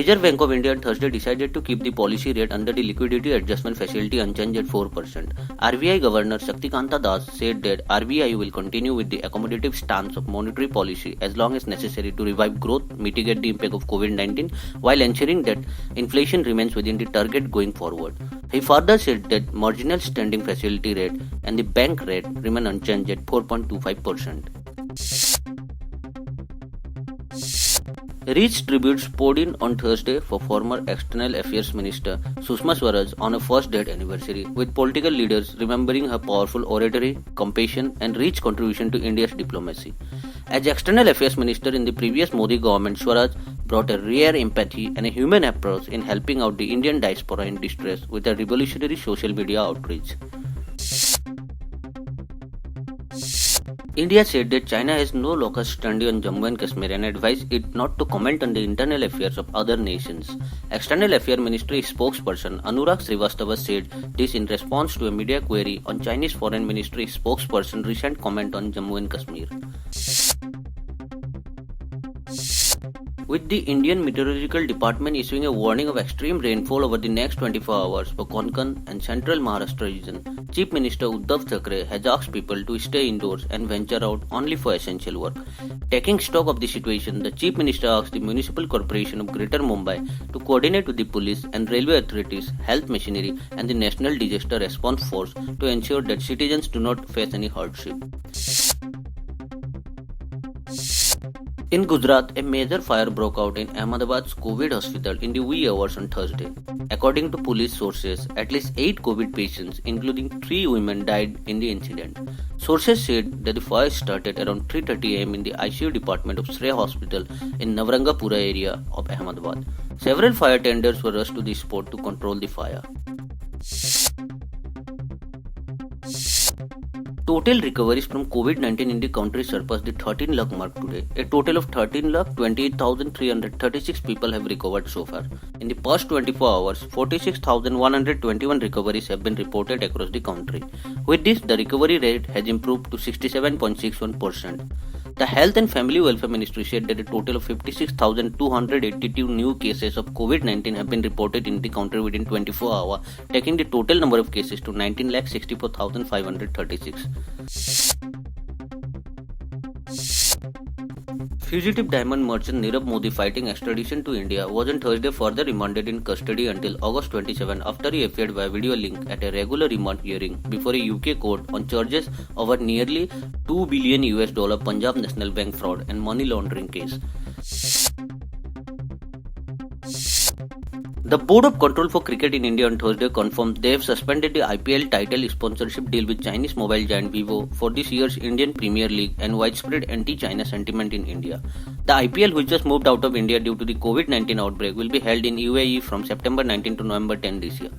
Reserve Bank of India on Thursday decided to keep the policy rate under the liquidity adjustment facility unchanged at 4%. RBI Governor Shaktikanta Das said that RBI will continue with the accommodative stance of monetary policy as long as necessary to revive growth, mitigate the impact of COVID-19, while ensuring that inflation remains within the target going forward. He further said that marginal standing facility rate and the bank rate remain unchanged at 4.25%. Rich tributes poured in on Thursday for former External Affairs Minister Sushma Swaraj on her first death anniversary, with political leaders remembering her powerful oratory, compassion, and rich contribution to India's diplomacy. As External Affairs Minister in the previous Modi government, Swaraj brought a rare empathy and a human approach in helping out the Indian diaspora in distress with a revolutionary social media outreach. India said that China has no locus standi on Jammu and Kashmir and advised it not to comment on the internal affairs of other nations. External Affairs Ministry spokesperson Anurag Srivastava said this in response to a media query on Chinese Foreign Ministry spokesperson's recent comment on Jammu and Kashmir. With the Indian Meteorological Department issuing a warning of extreme rainfall over the next 24 hours for Konkan and central Maharashtra region, Chief Minister Uddhav Thackeray has asked people to stay indoors and venture out only for essential work. Taking stock of the situation, the Chief Minister asked the Municipal Corporation of Greater Mumbai to coordinate with the police and railway authorities, health machinery and the National Disaster Response Force to ensure that citizens do not face any hardship. In Gujarat, a major fire broke out in Ahmedabad's COVID hospital in the wee hours on Thursday. According to police sources, at least 8 COVID patients, including 3 women, died in the incident. Sources said that the fire started around 3:30 am in the ICU department of Shrey Hospital in Navrangapura area of Ahmedabad. Several fire tenders were rushed to the spot to control the fire. Total recoveries from COVID-19 in the country surpassed the 13 lakh mark today. A total of 13,28,336 people have recovered so far. In the past 24 hours, 46,121 recoveries have been reported across the country. With this, the recovery rate has improved to 67.61%. The Health and Family Welfare Ministry said that a total of 56,282 new cases of COVID-19 have been reported in the country within 24 hours, taking the total number of cases to 19,64,536. Fugitive diamond merchant Nirav Modi fighting extradition to India was on Thursday further remanded in custody until August 27 after he appeared via video link at a regular remand hearing before a UK court on charges over nearly $2 billion Punjab National Bank fraud and money laundering case. The Board of Control for Cricket in India on Thursday confirmed they have suspended the IPL title sponsorship deal with Chinese mobile giant Vivo for this year's Indian Premier League and widespread anti-China sentiment in India. The IPL, which just moved out of India due to the COVID-19 outbreak, will be held in UAE from September 19 to November 10 this year.